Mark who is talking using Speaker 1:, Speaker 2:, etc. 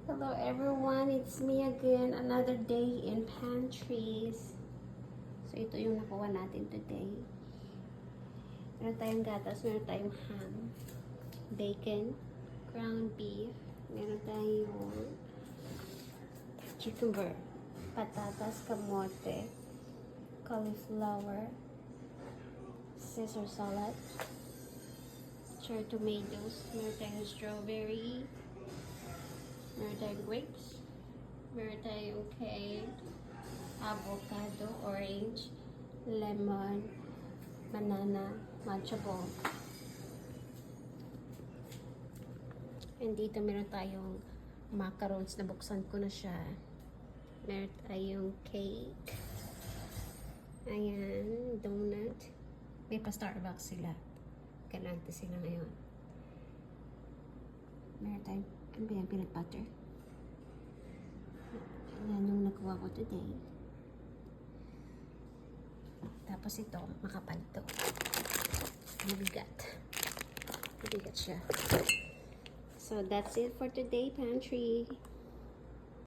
Speaker 1: Hello everyone, it's me again, another day in pantries. So ito yung nakuha natin today. Meron tayong gatas, meron tayong ham, bacon, ground beef, meron tayong cucumber, patatas, kamote, cauliflower, Caesar salad, cherry tomatoes, meron tayong strawberry, meron tayong grapes, meron tayong cake, avocado, orange, lemon, banana, matcha ball. And dito meron tayong macarons na buksan ko na siya. Meron tayong cake. Ayan, donut. May pa Starbucks sila. Ganante sila ngayon. Meron tayong, ano ba yan, peanut butter? Ayan yung nakuha ko today. Tapos ito, makapal to. Mabigat. Mabigat siya. So, that's it for today, pantry.